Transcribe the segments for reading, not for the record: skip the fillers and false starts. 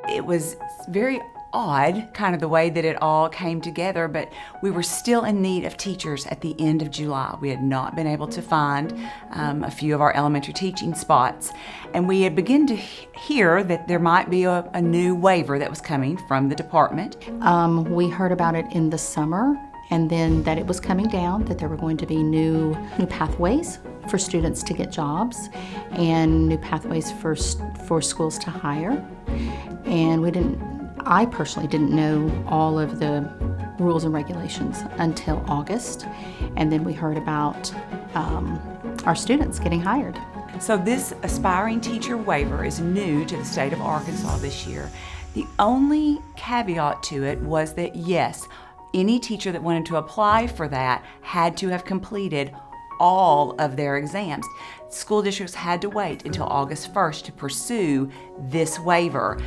it was very odd, kind of the way that it all came together, but we were still in need of teachers at the end of July. We had not been able to find a few of our elementary teaching spots, and we had begun to hear that there might be a new waiver that was coming from the department. We heard about it in the summer, and then that it was coming down, that there were going to be new pathways for students to get jobs and new pathways for schools to hire. And I personally didn't know all of the rules and regulations until August, and then we heard about our students getting hired. So this aspiring teacher waiver is new to the state of Arkansas this year. The only caveat to it was that, yes, any teacher that wanted to apply for that had to have completed all of their exams. School districts had to wait until August 1st to pursue this waiver,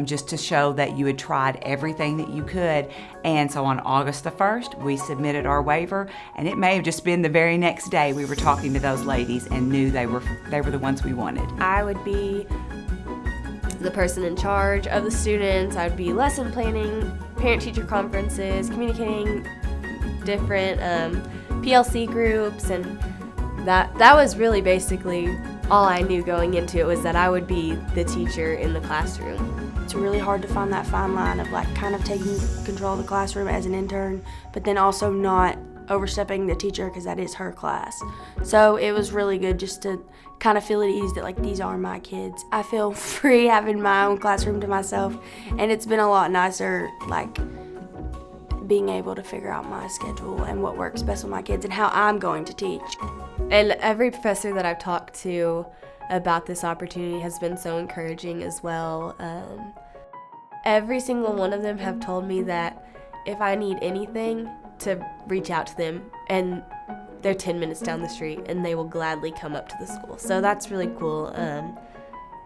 just to show that you had tried everything that you could. And so on August the 1st, we submitted our waiver, and it may have just been the very next day we were talking to those ladies and knew they were the ones we wanted. I would be the person in charge of the students. I would be lesson planning, parent-teacher conferences, communicating different PLC groups, and that was really basically all I knew going into it, was that I would be the teacher in the classroom. It's really hard to find that fine line of like kind of taking control of the classroom as an intern, but then also not overstepping the teacher because that is her class. So it was really good just to kind of feel at ease that like these are my kids. I feel free having my own classroom to myself, and it's been a lot nicer like being able to figure out my schedule and what works best with my kids and how I'm going to teach. And every professor that I've talked to about this opportunity has been so encouraging as well. Every single one of them have told me that if I need anything, to reach out to them, and they're 10 minutes down the street and they will gladly come up to the school. So that's really cool,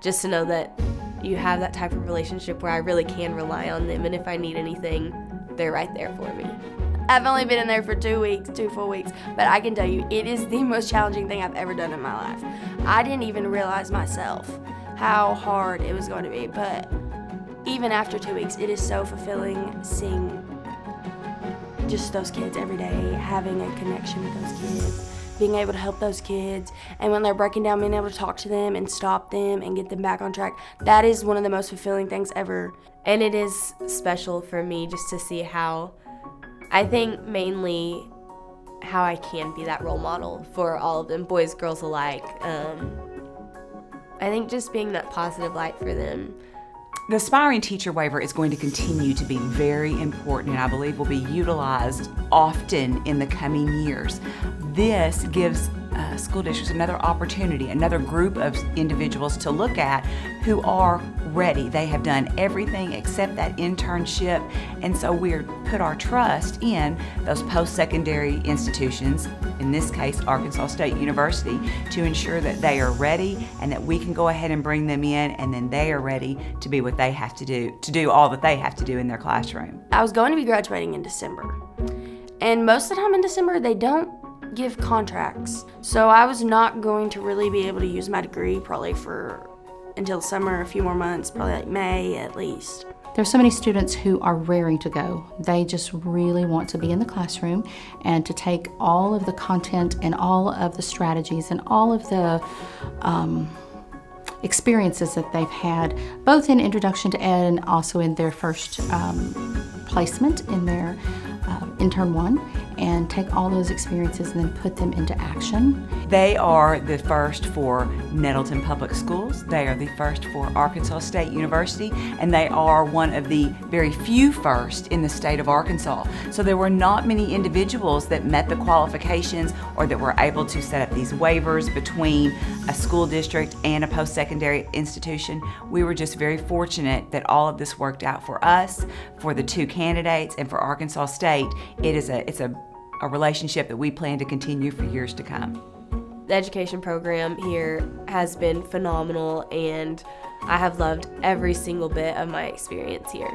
just to know that you have that type of relationship where I really can rely on them, and if I need anything, they're right there for me. I've only been in there for 2 full weeks, but I can tell you it is the most challenging thing I've ever done in my life. I didn't even realize myself how hard it was going to be, but even after 2 weeks, it is so fulfilling seeing just those kids every day, having a connection with those kids, being able to help those kids, and when they're breaking down, being able to talk to them and stop them and get them back on track. That is one of the most fulfilling things ever. And it is special for me just to see how, I think mainly how I can be that role model for all of them, boys, girls alike. I think just being that positive light for them. The aspiring teacher waiver is going to continue to be very important, and I believe will be utilized often in the coming years. This gives school districts another opportunity, another group of individuals to look at who are ready. They have done everything except that internship, and so we're put our trust in those post-secondary institutions, in this case Arkansas State University, to ensure that they are ready and that we can go ahead and bring them in, and then they are ready to be what they have to do all that they have to do in their classroom. I was going to be graduating in December, and most of the time in December they don't give contracts, so I was not going to really be able to use my degree probably until summer, a few more months, probably like May at least. There's so many students who are raring to go. They just really want to be in the classroom and to take all of the content and all of the strategies and all of the experiences that they've had, both in Introduction to Ed and also in their first placement in their intern 1, and take all those experiences and then put them into action. They are the first for Nettleton Public Schools, they are the first for Arkansas State University, and they are one of the very few first in the state of Arkansas. So there were not many individuals that met the qualifications or that were able to set up these waivers between a school district and a post-secondary institution. We were just very fortunate that all of this worked out for us, for the 2 candidates, and for Arkansas State. It's a relationship that we plan to continue for years to come. The education program here has been phenomenal, and I have loved every single bit of my experience here.